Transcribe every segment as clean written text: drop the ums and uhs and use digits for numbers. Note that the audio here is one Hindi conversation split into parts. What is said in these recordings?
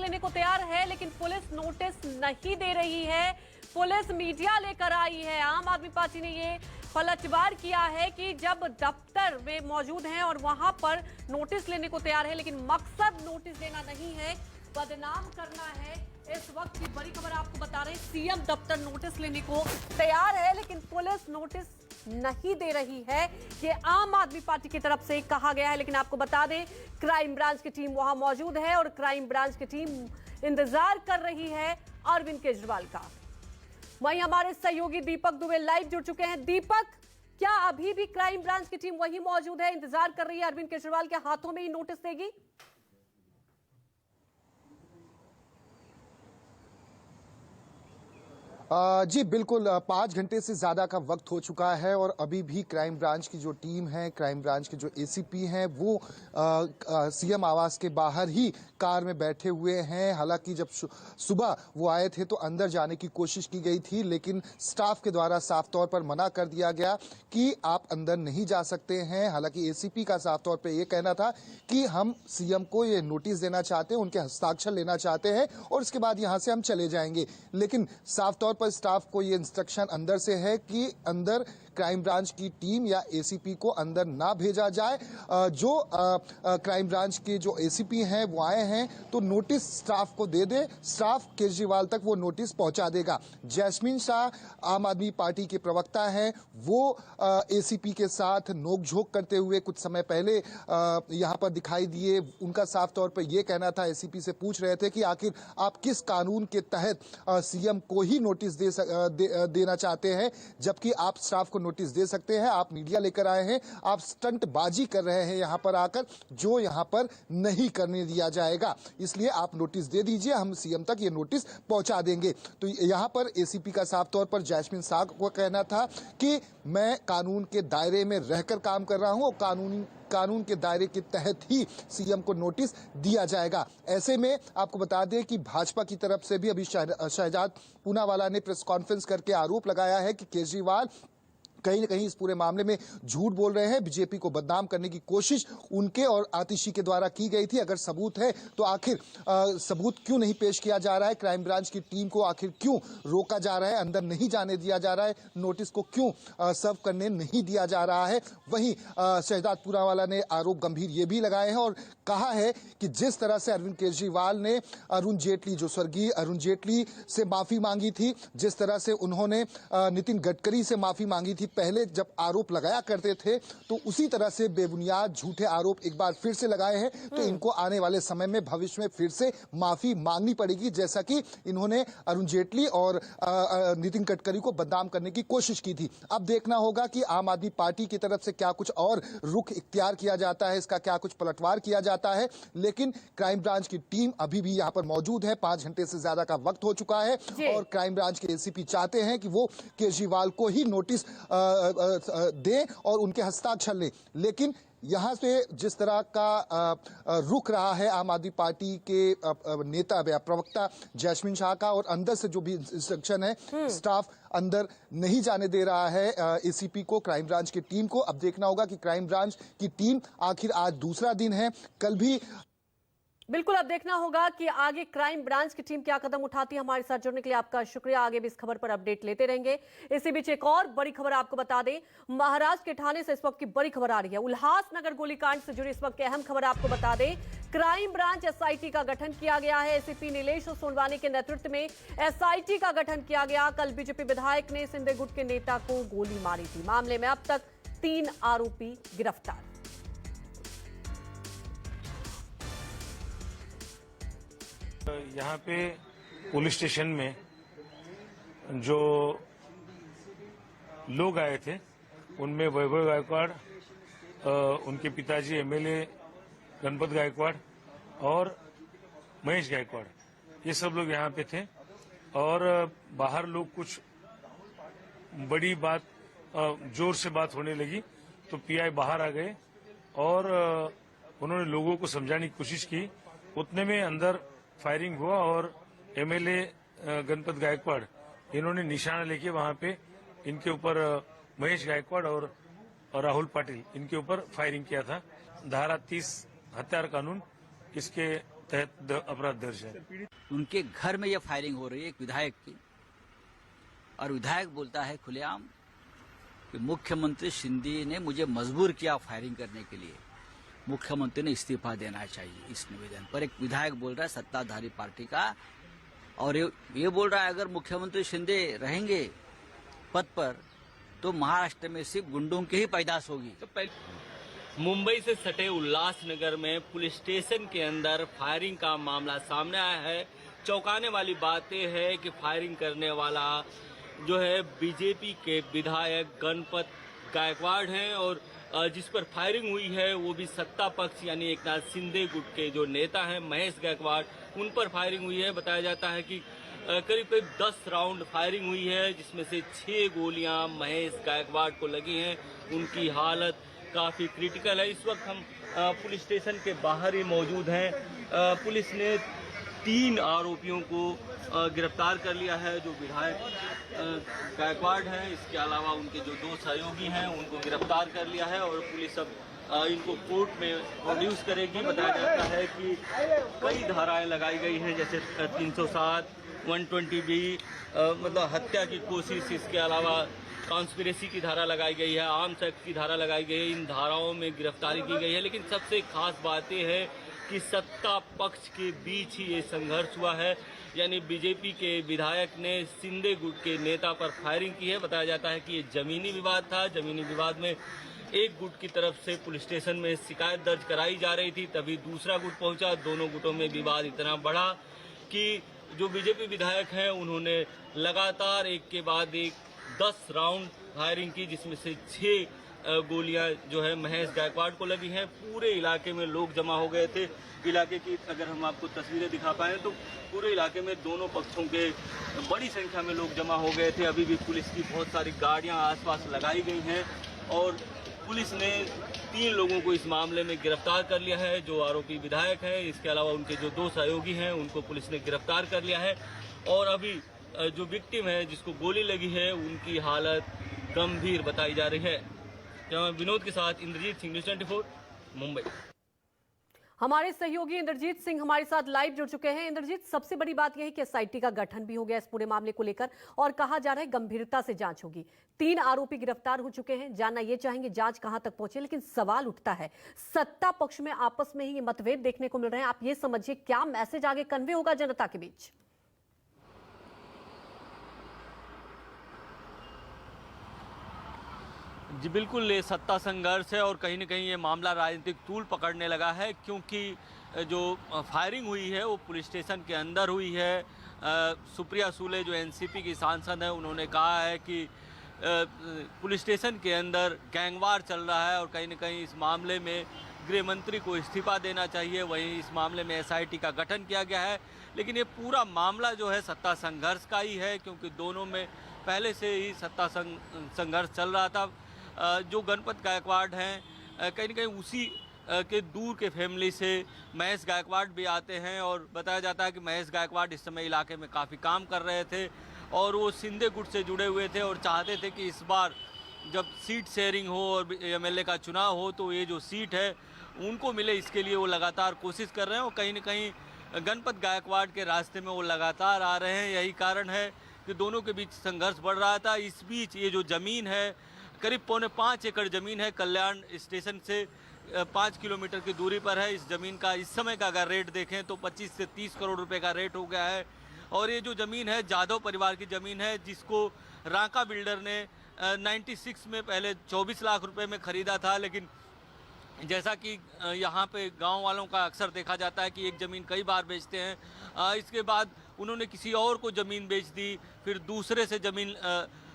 लेने को तैयार है, लेकिन पुलिस नोटिस नहीं दे रही है। पुलिस मीडिया लेकर आई है। आम आदमी पार्टी ने ये पलटवार किया है कि जब दफ्तर में मौजूद हैं और वहां पर नोटिस लेने को तैयार है, लेकिन मकसद नोटिस देना नहीं है, बदनाम करना है। इस वक्त की बड़ी खबर आपको बता रहे हैं, सीएम दफ्तर नोटिस लेने को तैयार है, लेकिन पुलिस नोटिस नहीं दे रही है। ये आम आदमी पार्टी की तरफ से कहा गया है। लेकिन आपको बता दें, क्राइम ब्रांच की टीम वहां मौजूद है और क्राइम ब्रांच की टीम इंतजार कर रही है अरविंद केजरीवाल का। वहीं हमारे सहयोगी दीपक दुबे लाइव जुड़ चुके हैं। दीपक, क्या अभी भी क्राइम ब्रांच की टीम वहीं मौजूद है, इंतजार कर रही है अरविंद केजरीवाल के हाथों में ही नोटिस देगी? जी बिल्कुल, 5 घंटे से ज्यादा का वक्त हो चुका है और अभी भी क्राइम ब्रांच की जो टीम है, क्राइम ब्रांच के जो एसीपी हैं, वो सीएम आवास के बाहर ही कार में बैठे हुए हैं। हालांकि जब सुबह वो आए थे तो अंदर जाने की कोशिश की गई थी, लेकिन स्टाफ के द्वारा साफ तौर पर मना कर दिया गया कि आप अंदर नहीं जा सकते हैं। हालांकि एसीपी का साफ तौर पर यह कहना था कि हम सीएम को ये नोटिस देना चाहते हैं, उनके हस्ताक्षर लेना चाहते हैं और इसके बाद यहां से हम चले जाएंगे। लेकिन साफ तौर पर स्टाफ को ये इंस्ट्रक्शन अंदर से है कि अंदर क्राइम ब्रांच की टीम या एसीपी को अंदर ना भेजा जाए। जो क्राइम ब्रांच के जो एसीपी हैं वो आए हैं तो नोटिस स्टाफ को दे दे, स्टाफ केजरीवाल तक वो नोटिस पहुंचा देगा। जैस्मिन शाह आम आदमी पार्टी के प्रवक्ता हैं, वो एसीपी के साथ नोकझोंक करते हुए कुछ समय पहले यहां पर दिखाई दिए। उनका साफ तौर पर यह कहना था, एसीपी से पूछ रहे थे कि आखिर आप किस कानून के तहत सीएम को ही नोटिस देना चाहते हैं, जबकि आप स्टाफ को नोटिस दे सकते हैं। आप मीडिया लेकर आए हैं, आप स्टंटबाजी कर रहे हैं यहां पर आकर, जो यहां पर नहीं करने दिया जाएगा। इसलिए आप नोटिस दे दीजिए, हम सीएम तक ये नोटिस पहुंचा देंगे। तो यहां पर एसीपी का साफ तौर पर जैस्मिन शाह को कहना था कि मैं कानून के दायरे में रहकर काम कर रहा हूं और कानून के दायरे के तहत ही सीएम को नोटिस दिया जाएगा। ऐसे में आपको बता दें कि भाजपा की तरफ से भी अभी शहजाद पूनावाला ने प्रेस कॉन्फ्रेंस करके आरोप लगाया है कि केजरीवाल कहीं न कहीं इस पूरे मामले में झूठ बोल रहे हैं। बीजेपी को बदनाम करने की कोशिश उनके और आतिशी के द्वारा की गई थी। अगर सबूत है तो आखिर सबूत क्यों नहीं पेश किया जा रहा है? क्राइम ब्रांच की टीम को आखिर क्यों रोका जा रहा है, अंदर नहीं जाने दिया जा रहा है, नोटिस को क्यों सर्व करने नहीं दिया जा रहा है? वहीं शहजाद पूनावाला ने आरोप गंभीर ये भी लगाए हैं और कहा है कि जिस तरह से अरविंद केजरीवाल ने अरुण जेटली, जो स्वर्गीय अरुण जेटली से माफी मांगी थी, जिस तरह से उन्होंने नितिन गडकरी से माफी मांगी थी पहले जब आरोप लगाया करते थे, तो उसी तरह से बेबुनियाद झूठे आरोप एक बार फिर से लगाए हैं। तो इनको आने वाले समय में भविष्य में फिर से माफी मांगनी पड़ेगी, जैसा कि इन्होंने अरुण जेटली और नितिन गडकरी को बदनाम करने की कोशिश की थी। अब देखना होगा कि आम आदमी पार्टी की तरफ से क्या कुछ और रुख इख्तियार किया जाता है, इसका क्या कुछ पलटवार किया जाता है। लेकिन क्राइम ब्रांच की टीम अभी भी यहां पर मौजूद है। 5 घंटे से ज्यादा का वक्त हो चुका है और क्राइम ब्रांच के एसीपी चाहते हैं कि वो केजरीवाल को ही नोटिस दें और उनके हस्ताक्षर लें। लेकिन यहां से जिस तरह का रुख रहा है आम आदमी पार्टी के नेता या प्रवक्ता जैस्मिन शाह का, और अंदर से जो भी इंस्ट्रक्शन है, स्टाफ अंदर नहीं जाने दे रहा है एसीपी को, क्राइम ब्रांच की टीम को। अब देखना होगा कि क्राइम ब्रांच की टीम आखिर आज दूसरा दिन है, कल भी बिल्कुल अब देखना होगा कि आगे क्राइम ब्रांच की टीम क्या कदम उठाती है। हमारे साथ जुड़ने के लिए आपका शुक्रिया। आगे भी इस खबर पर अपडेट लेते रहेंगे। इसी बीच एक और बड़ी खबर आपको बता दें, महाराष्ट्र के ठाणे से इस वक्त की बड़ी खबर आ रही है। उल्हासनगर गोलीकांड से जुड़ी इस वक्त की अहम खबर आपको बता दें, क्राइम ब्रांच एसआईटी का गठन किया गया है। एसीपी नीलेश सोनवानी के नेतृत्व में एसआईटी का गठन किया गया। कल बीजेपी विधायक ने सिंधे गुट के नेता को गोली मारी थी। मामले में अब तक 3 आरोपी गिरफ्तार। यहाँ पे पुलिस स्टेशन में जो लोग आए थे उनमें वैभव गायकवाड़, उनके पिताजी एमएलए गणपत गायकवाड़ और महेश गायकवाड़, ये सब लोग यहाँ पे थे। और बाहर लोग कुछ बड़ी बात, जोर से बात होने लगी तो पीआई बाहर आ गए और उन्होंने लोगों को समझाने की कोशिश की। उतने में अंदर फायरिंग हुआ और एमएलए गणपत गायकवाड़, इन्होंने निशाना लेके वहां पे इनके ऊपर महेश गायकवाड़ और राहुल पाटिल, इनके ऊपर फायरिंग किया था। धारा 30 हत्यार कानून इसके तहत अपराध दर्ज है। उनके घर में यह फायरिंग हो रही है एक विधायक की, और विधायक बोलता है खुलेआम कि मुख्यमंत्री शिंदे ने मुझे मजबूर किया फायरिंग करने के लिए, मुख्यमंत्री ने इस्तीफा देना चाहिए। इस निवेदन पर एक विधायक बोल रहा है सत्ताधारी पार्टी का, और ये बोल रहा है अगर मुख्यमंत्री शिंदे रहेंगे पद पर तो महाराष्ट्र में सिर्फ गुंडों की ही पैदाश होगी। मुंबई से सटे उल्लासनगर में पुलिस स्टेशन के अंदर फायरिंग का मामला सामने आया है। चौंकाने वाली बात यह है कि फायरिंग करने वाला जो है बीजेपी के विधायक गणपत गायकवाड़ हैं, और जिस पर फायरिंग हुई है वो भी सत्ता पक्ष यानी एकनाथ शिंदे गुट के जो नेता हैं महेश गायकवाड़, उन पर फायरिंग हुई है। बताया जाता है कि करीब करीब 10 राउंड फायरिंग हुई है, जिसमें से 6 गोलियां महेश गायकवाड़ को लगी हैं। उनकी हालत काफ़ी क्रिटिकल है। इस वक्त हम पुलिस स्टेशन के बाहर ही मौजूद हैं। पुलिस ने 3 आरोपियों को गिरफ्तार कर लिया है, जो विधायक गायकवाड़ हैं, इसके अलावा उनके जो 2 सहयोगी हैं उनको गिरफ्तार कर लिया है, और पुलिस अब इनको कोर्ट में प्रोड्यूस करेगी। बताया जाता है कि कई धाराएं लगाई गई हैं, जैसे 307, 120B, मतलब हत्या की कोशिश, इसके अलावा कॉन्स्पिरेसी की धारा लगाई गई है, आर्म्स एक्ट की धारा लगाई गई है। इन धाराओं में गिरफ्तारी की गई है, लेकिन सबसे खास बात यह है कि सत्ता पक्ष के बीच ही ये संघर्ष हुआ है, यानी बीजेपी के विधायक ने शिंदे गुट के नेता पर फायरिंग की है। बताया जाता है कि ये जमीनी विवाद था। जमीनी विवाद में एक गुट की तरफ से पुलिस स्टेशन में शिकायत दर्ज कराई जा रही थी, तभी दूसरा गुट पहुंचा। दोनों गुटों में विवाद इतना बढ़ा कि जो बीजेपी विधायक हैं उन्होंने लगातार एक के बाद एक 10 राउंड फायरिंग की, जिसमें से 6 गोलियां जो है महेश गायकवाड़ को लगी हैं। पूरे इलाके में लोग जमा हो गए थे। इलाके की अगर हम आपको तस्वीरें दिखा पाएं तो पूरे इलाके में दोनों पक्षों के बड़ी संख्या में लोग जमा हो गए थे। अभी भी पुलिस की बहुत सारी गाड़ियां आसपास लगाई गई हैं, और पुलिस ने 3 लोगों को इस मामले में गिरफ्तार कर लिया है, जो आरोपी विधायक है। इसके अलावा उनके जो 2 सहयोगी हैं उनको पुलिस ने गिरफ्तार कर लिया है, और अभी जो विक्टिम है जिसको गोली लगी है उनकी हालत गंभीर बताई जा रही है। विनोद के साथ इंद्रजीत सिंह, न्यूज़ 24 मुंबई। हमारे सहयोगी इंद्रजीत सिंह हमारे साथ लाइव जुड़ चुके हैं। इंद्रजीत, सबसे बड़ी बात यह है कि एसआईटी का गठन भी हो गया इस पूरे मामले को लेकर, और कहा जा रहा है गंभीरता से जांच होगी। 3 आरोपी गिरफ्तार हो चुके हैं। जानना ये चाहेंगे जांच कहां तक पहुंचे, लेकिन सवाल उठता है सत्ता पक्ष में आपस में ही ये मतभेद देखने को मिल रहे हैं। आप ये समझिए क्या मैसेज आगे कन्वे होगा जनता के बीच? जी बिल्कुल, ये सत्ता संघर्ष है, और कहीं न कहीं ये मामला राजनीतिक तूल पकड़ने लगा है, क्योंकि जो फायरिंग हुई है वो पुलिस स्टेशन के अंदर हुई है। सुप्रिया सुले जो एनसीपी की सांसद है, उन्होंने कहा है कि पुलिस स्टेशन के अंदर गैंगवार चल रहा है, और कहीं न कहीं इस मामले में गृह मंत्री को इस्तीफा देना चाहिए। वहीं इस मामले में एसआईटी का गठन किया गया है, लेकिन ये पूरा मामला जो है सत्ता संघर्ष का ही है, क्योंकि दोनों में पहले से ही सत्ता संघर्ष चल रहा था। जो गणपत गायकवाड़ हैं कहीं न कहीं उसी के दूर के फैमिली से महेश गायकवाड़ भी आते हैं, और बताया जाता है कि महेश गायकवाड़ इस समय इलाके में काफ़ी काम कर रहे थे, और वो शिंदे गुट से जुड़े हुए थे, और चाहते थे कि इस बार जब सीट शेयरिंग हो और एमएलए का चुनाव हो तो ये जो सीट है उनको मिले, इसके लिए वो लगातार कोशिश कर रहे हैं। और कहीं न कहीं गणपत गायकवाड़ के रास्ते में वो लगातार आ रहे हैं। यही कारण है कि दोनों के बीच संघर्ष बढ़ रहा था। इस बीच ये जो ज़मीन है, करीब 4.25 एकड़ ज़मीन है, कल्याण स्टेशन से 5 किलोमीटर की दूरी पर है। इस ज़मीन का इस समय का अगर रेट देखें तो 25 से 30 करोड़ रुपए का रेट हो गया है। और ये जो ज़मीन है जाधव परिवार की ज़मीन है, जिसको रांका बिल्डर ने 96 में पहले 24 लाख रुपए में ख़रीदा था, लेकिन जैसा कि यहाँ पे गांव वालों का अक्सर देखा जाता है कि एक ज़मीन कई बार बेचते हैं। इसके बाद उन्होंने किसी और को ज़मीन बेच दी, फिर दूसरे से ज़मीन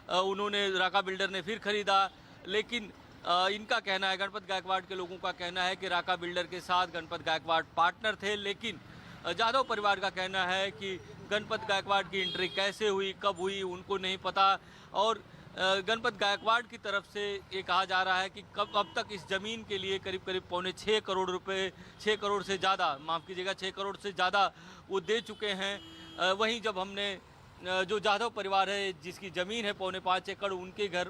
उन्होंने राका बिल्डर ने फिर खरीदा। लेकिन इनका कहना है, गणपत गायकवाड़ के लोगों का कहना है कि राका बिल्डर के साथ गणपत गायकवाड़ पार्टनर थे, लेकिन जाधव परिवार का कहना है कि गणपत गायकवाड़ की एंट्री कैसे हुई, कब हुई, उनको नहीं पता। और गणपत गायकवाड़ की तरफ से ये कहा जा रहा है कि अब तक इस ज़मीन के लिए करीब 6.25 करोड़ रुपए, 6 करोड़ से ज़्यादा, माफ़ कीजिएगा 6 करोड़ से ज़्यादा वो दे चुके हैं। वहीं जब हमने जो जाधव परिवार है जिसकी ज़मीन है 4.25 एकड़, उनके घर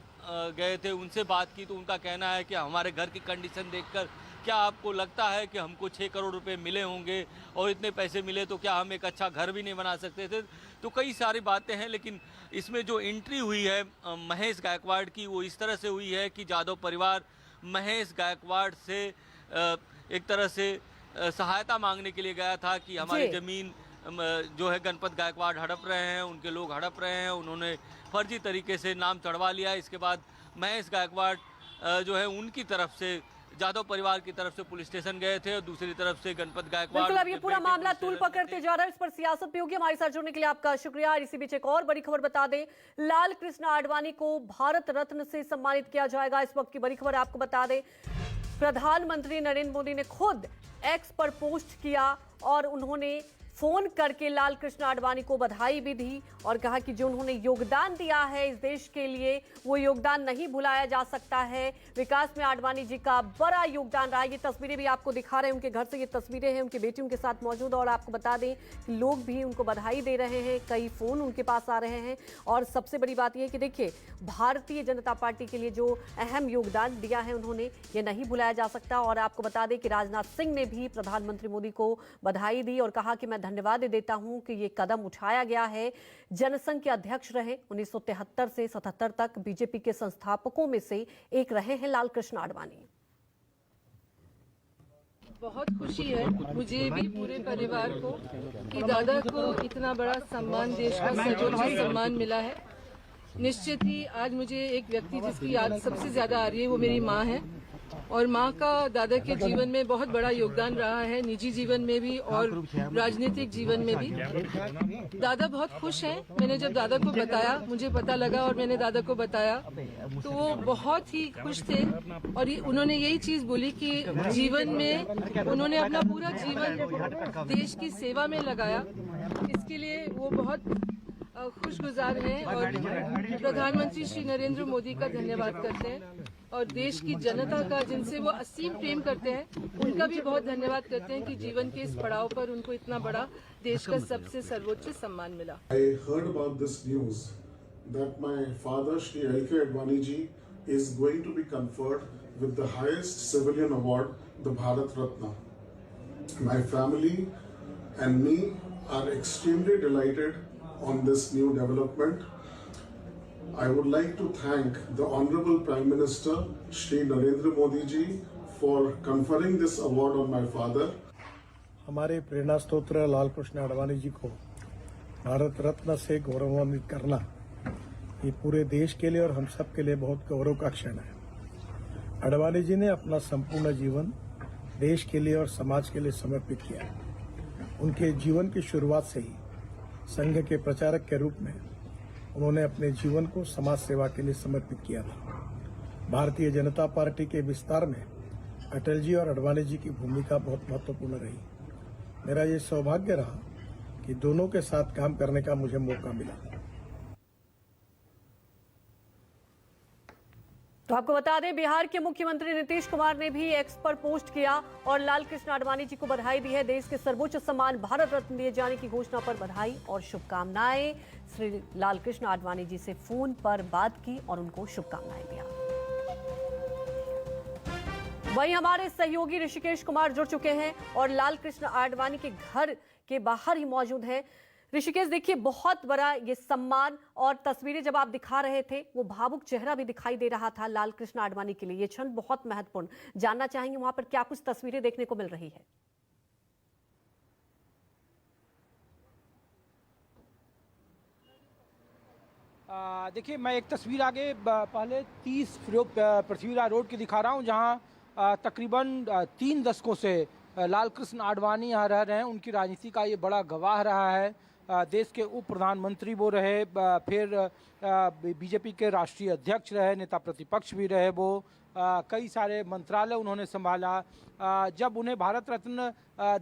गए थे, उनसे बात की तो उनका कहना है कि हमारे घर की कंडीशन देखकर क्या आपको लगता है कि हमको 6 करोड़ रुपए मिले होंगे और इतने पैसे मिले तो क्या हम एक अच्छा घर भी नहीं बना सकते थे? तो कई सारी बातें हैं, लेकिन इसमें जो एंट्री हुई है महेश गायकवाड़ की, वो इस तरह से हुई है कि यादव परिवार महेश गायकवाड़ से एक तरह से सहायता मांगने के लिए गया था कि हमारी ज़मीन जो है गणपत गायकवाड़ हड़प रहे हैं, उनके लोग हड़प रहे हैं। उन्होंने फर्जी तरीके से नाम चढ़वा लिया। इसके बाद महेश गायकवाड़ जो है उनकी तरफ से, यादव परिवार की तरफ से पुलिस स्टेशन गए थे और दूसरी तरफ से गणपत गायकवाड़। बिल्कुल, अब ये पूरा मामला तूल पकड़ते जा रहा है, इस पर सियासत भी होगी। हमारे साथ जुड़ने के लिए आपका शुक्रिया। इसी बीच एक और बड़ी खबर बता दें, लाल कृष्ण आडवाणी को भारत रत्न से सम्मानित किया जाएगा। इस वक्त की बड़ी खबर आपको बता दें, प्रधानमंत्री नरेंद्र मोदी ने खुद एक्स पर पोस्ट किया और उन्होंने फोन करके लाल कृष्ण आडवाणी को बधाई भी दी और कहा कि जो उन्होंने योगदान दिया है इस देश के लिए, वो योगदान नहीं भुलाया जा सकता है। विकास में आडवाणी जी का बड़ा योगदान रहा। ये तस्वीरें भी आपको दिखा रहे हैं, उनके घर से ये तस्वीरें हैं, उनकी बेटी उनके साथ मौजूद। और आपको बता दें कि लोग भी उनको बधाई दे रहे हैं, कई फोन उनके पास आ रहे हैं। और सबसे बड़ी बात यह है कि देखिए, भारतीय जनता पार्टी के लिए जो अहम योगदान दिया है उन्होंने, ये नहीं भुलाया जा सकता। और आपको बता दें कि राजनाथ सिंह ने भी प्रधानमंत्री मोदी को बधाई दी और कहा कि मैं धन्यवाद देता हूं कि ये कदम उठाया गया है। जनसंघ के अध्यक्ष रहे 1973 से 77 तक, बीजेपी के संस्थापकों में से एक रहे हैं लाल कृष्ण आडवाणी। बहुत खुशी है मुझे भी, पूरे परिवार को, कि दादा को इतना बड़ा सम्मान, देश का सर्वोच्च सम्मान मिला है। निश्चित ही आज मुझे एक व्यक्ति जिसकी याद सबसे ज्यादा आ रही है वो मेरी माँ है। और माँ का दादा के जीवन में बहुत बड़ा योगदान रहा है, निजी जीवन में भी और राजनीतिक जीवन में भी। दादा बहुत खुश हैं। मैंने जब दादा को बताया, मुझे पता लगा और मैंने दादा को बताया, तो वो बहुत ही खुश थे। और उन्होंने यही चीज बोली कि जीवन में उन्होंने अपना पूरा जीवन देश की सेवा में लगाया, इसके लिए वो बहुत खुशगुजार हैं। और प्रधानमंत्री श्री नरेंद्र मोदी का धन्यवाद करते हैं और देश की जनता का, जिनसे वो असीम प्रेम करते हैं, उनका भी बहुत धन्यवाद करते हैं कि जीवन के इस पड़ाव पर उनको इतना बड़ा देश का सबसे सर्वोच्च सम्मान मिला। I heard about this news that my father Shri L.K. Advani ji is going to be conferred with the highest civilian award, the Bharat Ratna. My family and me are extremely delighted on this new development. I would like to thank the Honorable Prime Minister Shri Narendra Modi ji for conferring this award on my father. हमारे प्रेरणा स्तोत्र लाल कृष्ण आडवाणी जी को भारत रत्न से गौरवान्वित करना, ये पूरे देश के लिए और हम सब के लिए बहुत गौरव का क्षण है। आडवाणी जी ने अपना संपूर्ण जीवन देश के लिए और समाज के लिए समर्पित किया। उनके जीवन की शुरुआत से ही संघ के प्रचारक के रूप में उन्होंने अपने जीवन को समाज सेवा के लिए समर्पित किया था। भारतीय जनता पार्टी के विस्तार में अटल जी और आडवाणी जी की भूमिका बहुत महत्वपूर्ण रही। मेरा ये सौभाग्य रहा कि दोनों के साथ काम करने का मुझे मौका मिला। तो आपको बता दें, बिहार के मुख्यमंत्री नीतीश कुमार ने भी एक्स पर पोस्ट किया और लाल कृष्ण आडवाणी जी को बधाई दी है। देश के सर्वोच्च सम्मान भारत रत्न दिए जाने की घोषणा पर बधाई और शुभकामनाएं। श्री लाल कृष्ण आडवाणी जी से फोन पर बात की और उनको शुभकामनाएं दिया। वहीं हमारे सहयोगी ऋषिकेश कुमार जुड़ चुके हैं और लाल कृष्ण आडवाणी के घर के बाहर ही मौजूद हैं। ऋषिकेश, देखिए, बहुत बड़ा ये सम्मान और तस्वीरें जब आप दिखा रहे थे, वो भावुक चेहरा भी दिखाई दे रहा था लाल कृष्ण आडवाणी के लिए। ये क्षण बहुत महत्वपूर्ण। जानना चाहेंगे वहां पर क्या कुछ तस्वीरें देखने को मिल रही है? देखिए, मैं एक तस्वीर आगे पहले 30 पृथ्वीराज रोड की दिखा रहा हूँ, जहाँ तकरीबन 3 दशकों से लाल कृष्ण आडवाणी यहाँ रह रहे हैं। उनकी राजनीति का ये बड़ा गवाह रहा है। देश के उप प्रधानमंत्री वो रहे, फिर बीजेपी के राष्ट्रीय अध्यक्ष रहे, नेता प्रतिपक्ष भी रहे वो, कई सारे मंत्रालय उन्होंने संभाला। जब उन्हें भारत रत्न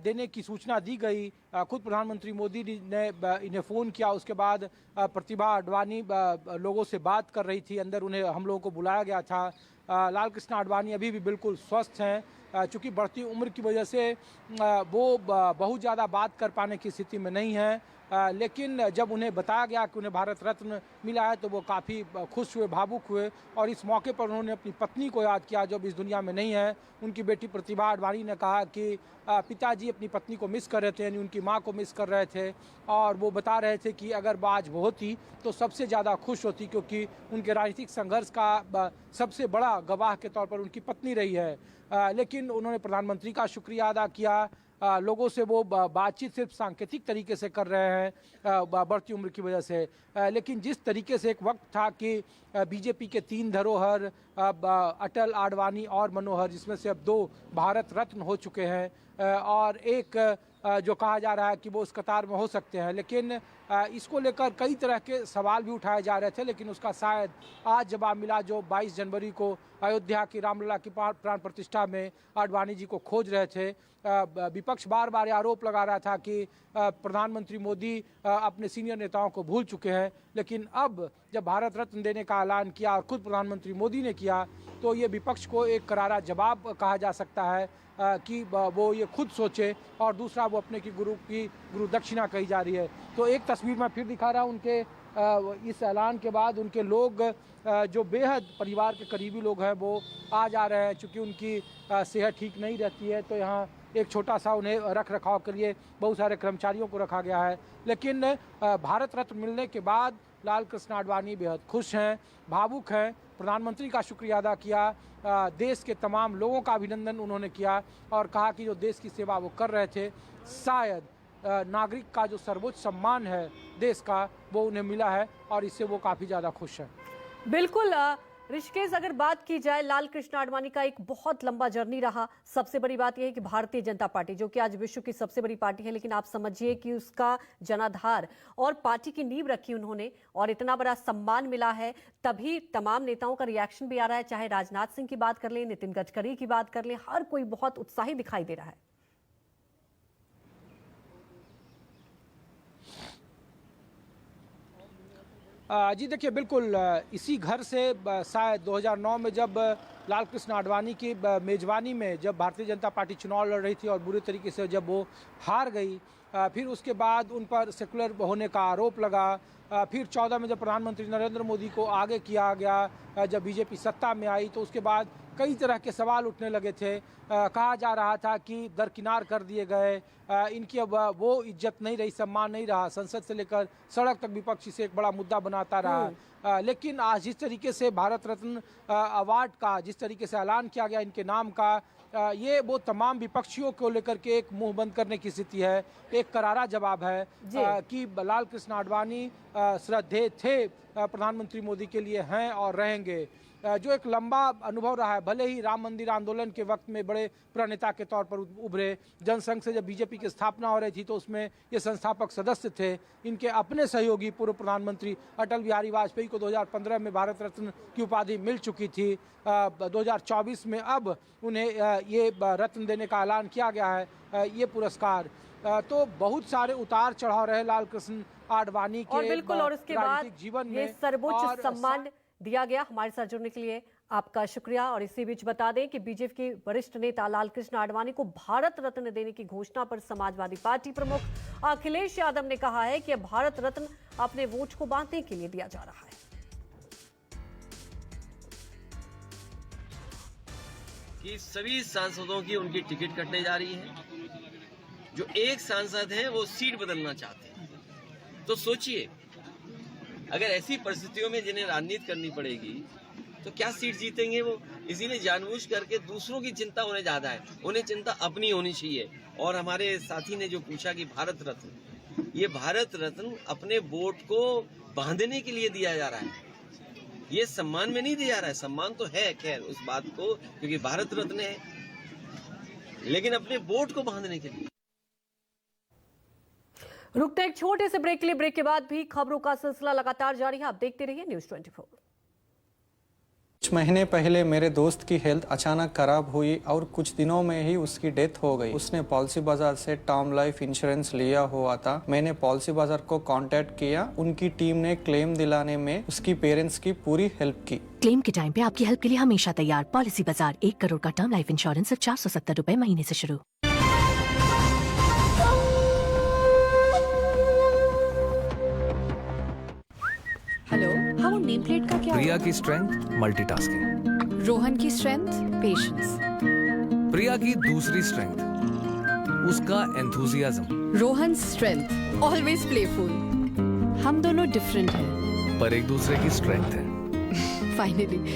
देने की सूचना दी गई, खुद प्रधानमंत्री मोदी ने इन्हें फ़ोन किया। उसके बाद प्रतिभा आडवाणी लोगों से बात कर रही थी, अंदर उन्हें हम लोगों को बुलाया गया था। लाल कृष्ण आडवाणी अभी भी बिल्कुल स्वस्थ हैं। चूँकि बढ़ती उम्र की वजह से वो बहुत ज़्यादा बात कर पाने की स्थिति में नहीं है, लेकिन जब उन्हें बताया गया कि उन्हें भारत रत्न मिला है तो वो काफ़ी खुश हुए, भावुक हुए और इस मौके पर उन्होंने अपनी पत्नी को याद किया जो अब इस दुनिया में नहीं है। उनकी बेटी प्रतिभा आडवाणी ने कहा कि पिताजी अपनी पत्नी को मिस कर रहे थे, यानी उनकी माँ को मिस कर रहे थे और वो बता रहे थे कि अगर वो आज वो होती तो सबसे ज़्यादा खुश होती, क्योंकि उनके राजनीतिक संघर्ष का सबसे बड़ा गवाह के तौर पर उनकी पत्नी रही है। लेकिन उन्होंने प्रधानमंत्री का शुक्रिया अदा किया। लोगों से वो बातचीत सिर्फ सांकेतिक तरीके से कर रहे हैं बढ़ती उम्र की वजह से, लेकिन जिस तरीके से एक वक्त था कि बीजेपी के 3 धरोहर अटल, आडवाणी और मनोहर, जिसमें से अब 2 भारत रत्न हो चुके हैं और एक जो कहा जा रहा है कि वो उस कतार में हो सकते हैं, लेकिन इसको लेकर कई तरह के सवाल भी उठाए जा रहे थे, लेकिन उसका शायद आज जवाब मिला जो 22 जनवरी को अयोध्या की रामलला की प्राण प्रतिष्ठा में आडवाणी जी को खोज रहे थे। विपक्ष बार बार आरोप लगा रहा था कि प्रधानमंत्री मोदी अपने सीनियर नेताओं को भूल चुके हैं, लेकिन अब जब भारत रत्न देने का ऐलान किया और खुद प्रधानमंत्री मोदी ने किया तो ये विपक्ष को एक करारा जवाब कहा जा सकता है कि वो ये खुद सोचे, और दूसरा वो अपने की गुरु दक्षिणा कही जा रही है। तो एक तस्वीर मैं फिर दिखा रहा हूँ उनके इस ऐलान के बाद उनके लोग जो बेहद परिवार के करीबी लोग हैं वो आ जा रहे हैं। चूँकि उनकी सेहत ठीक नहीं रहती है तो यहाँ एक छोटा सा उन्हें रख रखाव के लिए बहुत सारे कर्मचारियों को रखा गया है, लेकिन भारत रत्न मिलने के बाद लाल कृष्ण आडवाणी बेहद खुश हैं, भावुक हैं। प्रधानमंत्री का शुक्रिया अदा किया, देश के तमाम लोगों का अभिनंदन उन्होंने किया और कहा कि जो देश की सेवा वो कर रहे थे, शायद नागरिक का जो सर्वोच्च सम्मान है देश का वो उन्हें मिला है और इससे वो काफ़ी ज़्यादा खुश हैं। बिल्कुल ऋषिकेश, अगर बात की जाए लाल कृष्ण आडवाणी का एक बहुत लंबा जर्नी रहा। सबसे बड़ी बात यह है कि भारतीय जनता पार्टी जो कि आज विश्व की सबसे बड़ी पार्टी है, लेकिन आप समझिए कि उसका जनाधार और पार्टी की नींव रखी उन्होंने और इतना बड़ा सम्मान मिला है, तभी तमाम नेताओं का रिएक्शन भी आ रहा है। चाहे राजनाथ सिंह की बात कर लें, नितिन गडकरी की बात कर लें, हर कोई बहुत उत्साही दिखाई दे रहा है। जी देखिए, बिल्कुल इसी घर से शायद 2009 में जब लाल कृष्ण आडवाणी की मेज़बानी में जब भारतीय जनता पार्टी चुनाव लड़ रही थी और बुरे तरीके से जब वो हार गई, फिर उसके बाद उन पर सेकुलर होने का आरोप लगा। फिर 14 में जब प्रधानमंत्री नरेंद्र मोदी को आगे किया गया, जब बीजेपी सत्ता में आई तो उसके बाद कई तरह के सवाल उठने लगे थे। कहा जा रहा था कि दरकिनार कर दिए गए, इनकी अब वो इज्जत नहीं रही, सम्मान नहीं रहा। संसद से लेकर सड़क तक विपक्ष इसे एक बड़ा मुद्दा बनाता रहा। लेकिन आज जिस तरीके से भारत रत्न अवार्ड का जिस तरीके से ऐलान किया गया इनके नाम का, ये वो तमाम विपक्षियों को लेकर के एक मुंह बंद करने की स्थिति है, एक करारा जवाब है कि लाल कृष्ण आडवाणी श्रद्धेय थे, प्रधानमंत्री मोदी के लिए हैं और रहेंगे। जो एक लंबा अनुभव रहा है, भले ही राम मंदिर आंदोलन के वक्त में बड़े प्रणेता के तौर पर उभरे, जनसंघ से जब बीजेपी की स्थापना हो रही थी तो उसमें ये संस्थापक सदस्य थे। इनके अपने सहयोगी पूर्व प्रधानमंत्री अटल बिहारी वाजपेयी को 2015 में भारत रत्न की उपाधि मिल चुकी थी। 2024 में अब उन्हें ये रत्न देने का ऐलान किया गया है, ये पुरस्कार। तो बहुत सारे उतार चढ़ाव रहे लाल कृष्ण आडवाणी के और बिल्कुल, और उसके बाद जीवन में ये सर्वोच्च सम्मान दिया गया। हमारे साथ जुड़ने के लिए आपका शुक्रिया। और इसी बीच बता दें कि बीजेपी के वरिष्ठ नेता लाल कृष्ण आडवाणी को भारत रत्न देने की घोषणा पर समाजवादी पार्टी प्रमुख अखिलेश यादव ने कहा है कि अब भारत रत्न अपने वोट को बांटने के लिए दिया जा रहा है। कि सभी सांसदों की उनकी टिकट कटने जा रही है। जो एक सांसद हैं वो सीट बदलना चाहते हैं। तो सोचिए, अगर ऐसी परिस्थितियों में जिन्हें राजनीति करनी पड़ेगी तो क्या सीट जीतेंगे वो? इसीलिए जानबूझ करके दूसरों की चिंता उन्हें ज्यादा है, उन्हें चिंता अपनी होनी चाहिए। और हमारे साथी ने जो पूछा कि भारत रत्न, ये भारत रत्न अपने वोट को बांधने के लिए दिया जा रहा है, ये सम्मान में नहीं दिया जा रहा है। सम्मान तो है खैर उस बात को, क्योंकि भारत रत्न है, लेकिन अपने वोट को बांधने के लिए। रुकते एक छोटे से ब्रेक के लिए। ब्रेक के बाद भी खबरों का सिलसिला लगातार जारी है। आप देखते रहिए न्यूज़ 24। कुछ महीने पहले मेरे दोस्त की हेल्थ अचानक खराब हुई और कुछ दिनों में ही उसकी डेथ हो गई। उसने पॉलिसी बाजार से टर्म लाइफ इंश्योरेंस लिया हुआ था। मैंने पॉलिसी बाजार को कांटेक्ट किया। उनकी टीम ने क्लेम दिलाने में उसकी पेरेंट्स की पूरी हेल्प की। क्लेम के टाइम पे आपकी हेल्प के लिए हमेशा तैयार। पॉलिसी बाजार, 1 करोड़ का टर्म लाइफ इंश्योरेंस सिर्फ 470 रुपए महीने से शुरू। हेलो, हाँ वो नेम प्लेट का क्या? प्रिया की स्ट्रेंथ मल्टीटास्किंग, रोहन की स्ट्रेंथ पेशेंस, प्रिया की दूसरी स्ट्रेंथ उसका enthusiasm, Rohan strength always playful. हम दोनों डिफरेंट हैं पर एक दूसरे की स्ट्रेंथ है। फाइनली